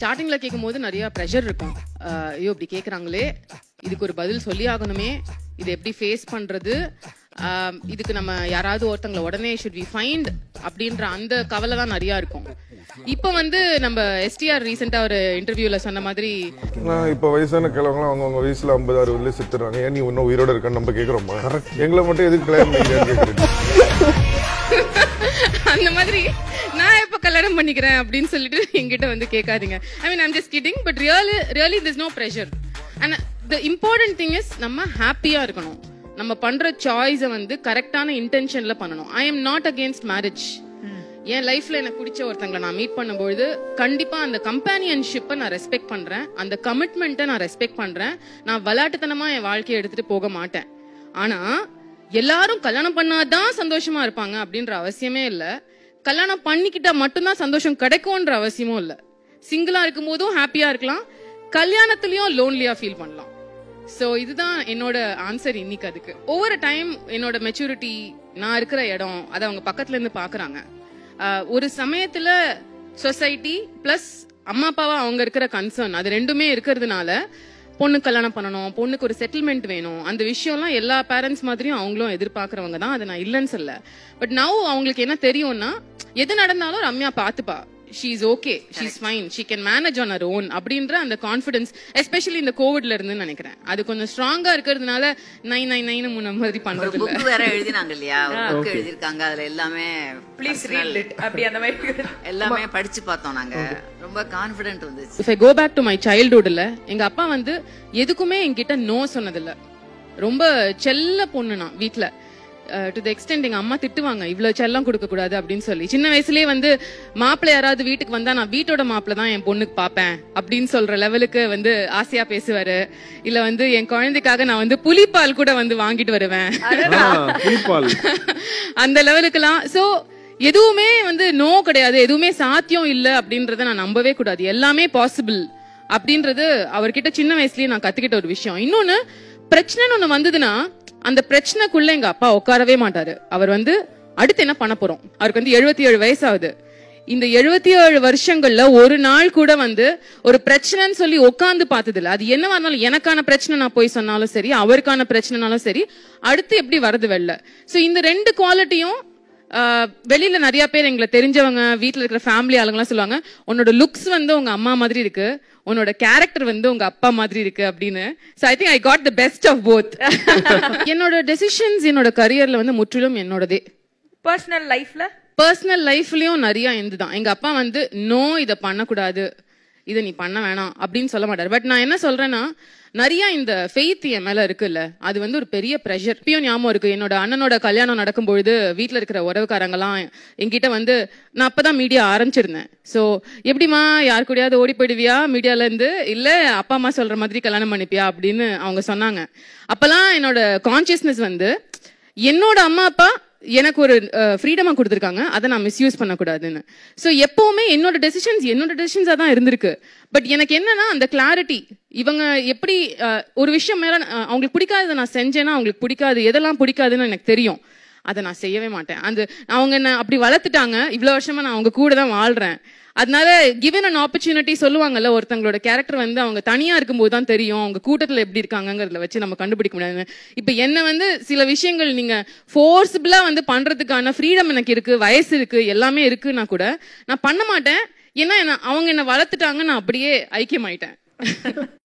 ஸ்டார்டிங்ல கேட்கும்போது நிறைய ப்ரெஷர் இருக்கும். ஐயோ இப்படி கேட்குறாங்களே, இதுக்கு ஒரு பதில் சொல்லி ஆகணுமே, இது எப்படி ஃபேஸ் பண்றது, இதுக்கு நம்ம யாராவது ஒருத்தங்களை உடனே ஷுட் வி ஃபைண்ட் அப்படின்ற அந்த கவலை தான் நிறைய இருக்கும். இப்போ வந்து நம்ம எஸ்டிஆர் ரீசெண்டா ஒரு இன்டர்வியூல சொன்ன மாதிரி, நான் இப்போ வயசான கிழவங்களாம் அவங்கவுங்க வயசுல 50-60 செத்துறாங்க, ஏன் நீ இன்னும் உயிரோட இருக்கான்னு நம்ம கேட்குறோமா? எங்களை மட்டும் எதுக்கு கல்யாணம் பண்ணிக்கிறேன் அந்த மாதிரி நான் எப்ப கல்யாணம் பண்ணிக்கிறேன் அப்படின்னு சொல்லிட்டு என்கிட்ட வந்து கேட்காதீங்க. I mean I'm just kidding, but really there's no pressure. and the important thing is நம்ம ஹாப்பியா இருக்கணும். நம்ம பண்ற சாய்ஸை வந்து கரெக்டான இன்டென்ஷன்ல பண்ணணும். I am not against marriage. என் லைஃப்ல எனக்கு பிடிச்ச ஒருத்தங்களை நான் மீட் பண்ணும்போது கண்டிப்பா அந்த கம்பேனியன்ஷிப்பை நான் ரெஸ்பெக்ட் பண்றேன், அந்த கமிட்மெண்ட்டை நான் ரெஸ்பெக்ட் பண்றேன். நான் விளையாட்டுத்தனமா என் வாழ்க்கையை எடுத்துட்டு போக மாட்டேன். ஆனா எல்லாரும் கல்யாணம் பண்ணாதான் சந்தோஷமா இருப்பாங்க அப்படின்ற அவசியமே இல்ல. கல்யாணம் பண்ணிக்கிட்டா மட்டும்தான் சந்தோஷம் கிடைக்கும்ன்ற அவசியமும் இல்ல. சிங்கிளா இருக்கும் போதும் ஹாப்பியா இருக்கலாம், கல்யாணத்திலயும் லோன்லியா ஃபீல் பண்ணலாம். சோ இதுதான் என்னோட ஆன்சர் இன்னைக்கு. அதுக்கு ஒவ்வொரு டைம் என்னோட மெச்சூரிட்டி, நான் இருக்கிற இடம், அதை அவங்க பக்கத்துல இருந்து பாக்குறாங்க. ஒரு சமயத்துல சொசைட்டி பிளஸ் அம்மா அப்பாவா அவங்க இருக்கிற கன்சர்ன், அது ரெண்டுமே இருக்கிறதுனால பொண்ணுக்கு கல்யாணம் பண்ணணும், பொண்ணுக்கு ஒரு செட்டில்மெண்ட் வேணும், அந்த விஷயம்லாம் எல்லா பேரண்ட்ஸ் மாதிரியும் அவங்களும் எதிர்பார்க்கறவங்க தான். அதை நான் இல்லைன்னு சொல்ல. பட் நவ் அவங்களுக்கு என்ன தெரியும்னா, எது நடந்தாலும் Ramya பாத்துப்பா, she is okay, she is fine, she can manage on her own அப்படின்ற அந்த கான்ஃபிடன்ஸ், எஸ்பெஷலி இந்த கோவிட்ல இருந்து நினைக்கிறேன் அது கொஞ்சம் ஸ்ட்ராங்கா இருக்கிறதுனால 999 முன்ன மாதிரி பண்றது இல்ல. புக் வேற எழுதினாங்க இல்லையா, ஒரு புக் எழுதிருக்காங்க, அதுல எல்லாமே ப்ளீஸ் ரீட் இட் அப்படி அந்த மாதிரி எல்லாமே படிச்சு பார்த்தோம் நாங்க. ரொம்ப கான்ஃபிடென்ட் வந்துச்சு. If I go back to my childhoodல, எங்க அப்பா வந்து எதுக்குமே என்கிட்ட நோ சொன்னதில்ல. ரொம்ப செல்ல பொண்ணு நான் வீட்ல. டு தி எக்ஸ்டென்ட் எங்க அம்மா திட்டுவாங்க, இவ்வளவு செல்லம் கொடுக்க கூடாது அப்படின்னு சொல்லி. சின்ன வயசுலயே வந்து மாப்பிள்ளை யாராவது வீட்டுக்கு வந்தா நான் வீட்டோட மாப்பிள்ளை தான் என் பொண்ணுக்கு பாப்பேன் அப்படின்னு சொல்ற லெவலுக்கு வந்து ஆசையா பேசுவாரு. இல்ல வந்து என் குழந்தைக்காக நான் வந்து புலிப்பால் கூட வந்து வாங்கிட்டு வருவேன் அந்த லெவலுக்குலாம். சோ எதுவுமே வந்து நோ கிடையாது, எதுவுமே சாத்தியம் இல்ல அப்படின்றத நான் நம்பவே கூடாது. எல்லாமே பாசிபிள் அப்படின்றது அவர்கிட்ட சின்ன வயசுலயே நான் கத்துக்கிட்ட ஒரு விஷயம். இன்னொன்னு, பிரச்சனைன்னு ஒண்ணு வந்ததுன்னா அந்த பிரச்சனைக்குள்ள எங்க அப்பா உட்காரவே மாட்டாரு. அவர் வந்து அடுத்து என்ன பண்ண போறோம், அவருக்கு வந்து 77 வயசாகுது. இந்த 77 வருஷங்கள்ல ஒரு நாள் கூட வந்து ஒரு பிரச்சனைன்னு சொல்லி உட்காந்து பார்த்தது இல்ல. அது என்னவா இருந்தாலும், எனக்கான பிரச்சனை நான் போய் சொன்னாலும் சரி, அவருக்கான பிரச்சனைனாலும் சரி, அடுத்து எப்படி வருது வெளில. சோ இந்த ரெண்டு குவாலிட்டியும் வெளியில நிறைய பேர் எங்களை தெரிஞ்சவங்க, வீட்டுல இருக்கிற ஃபேமிலி ஆளுங்கலாம் சொல்லுவாங்க, உன்னோட லுக்ஸ் வந்து உங்க அம்மா மாதிரி இருக்கு, உன்னோட கேரக்டர் வந்து உங்க அப்பா மாதிரி இருக்கு அப்படின்னு. So I think I got the best of both. என்னோட டெசிஷன்ஸ் என்னோட கரியர்ல வந்து முற்றிலும் என்னோடதே. பர்சனல் லைஃப்லயும் நிறைய இருந்துதான். எங்க அப்பா வந்து நோ, இதை பண்ணக்கூடாது, இதை நீ பண்ண வேணாம் அப்படின்னு சொல்ல மாட்டாரு. பட் நான் என்ன சொல்றேன்னா, நிறைய இந்த ஃபெய்த் என் மேல இருக்குல்ல, அது வந்து ஒரு பெரிய ப்ரெஷர். இப்பயும் ஞாபகம் இருக்கு, என்னோட அண்ணனோட கல்யாணம் நடக்கும்பொழுது வீட்டுல இருக்கிற உறவுக்காரங்கலாம் என்கிட்ட வந்து, நான் அப்பதான் மீடியா ஆரம்பிச்சிருந்தேன். சோ எப்படிமா யாரு கூடயாவது ஓடி போயிடுவியா மீடியால இருந்து, இல்ல அப்பா அம்மா சொல்ற மாதிரி கல்யாணம் பண்ணிப்பியா அப்படின்னு அவங்க சொன்னாங்க. அப்பெல்லாம் என்னோட கான்சியஸ்னஸ் வந்து, என்னோட அம்மா அப்பா எனக்கு ஒரு ஃப்ரீடமா கொடுத்துருக்காங்க, அதை நான் மிஸ்யூஸ் பண்ணக்கூடாதுன்னு. ஸோ எப்பவுமே என்னோட டெசிஷன்ஸா தான் இருந்திருக்கு. பட் எனக்கு என்னன்னா அந்த கிளாரிட்டி, இவங்க எப்படி ஒரு விஷயம் மேல அவங்களுக்கு பிடிக்காததை நான் செஞ்சேன்னா அவங்களுக்கு பிடிக்காது, எதெல்லாம் பிடிக்காதுன்னு எனக்கு தெரியும், அதை நான் செய்யவே மாட்டேன். அவங்க என்ன அப்படி வளர்த்துட்டாங்க, இவ்வளவு வருஷமா நான் அவங்க கூட தான் வாழ்றேன். அதனால கிவன் அன் ஆப்பர்ச்சுனிட்டி சொல்லுவாங்கல்ல, ஒருத்தங்களோட கேரக்டர் வந்து அவங்க தனியா இருக்கும்போது தான் தெரியும், அவங்க கூட்டத்துல எப்படி இருக்காங்கிறத வச்சு நம்ம கண்டுபிடிக்க முடியாது. இப்ப என்ன வந்து சில விஷயங்கள் நீங்க ஃபோர்ஸ்பிளா வந்து பண்றதுக்கான ஃப்ரீடம் எனக்கு இருக்கு, வயசு இருக்கு, எல்லாமே இருக்குன்னா கூட நான் பண்ண மாட்டேன். ஏன்னா அவங்க என்ன வளர்த்துட்டாங்க, நான் அப்படியே ஐக்கியமாயிட்டேன்.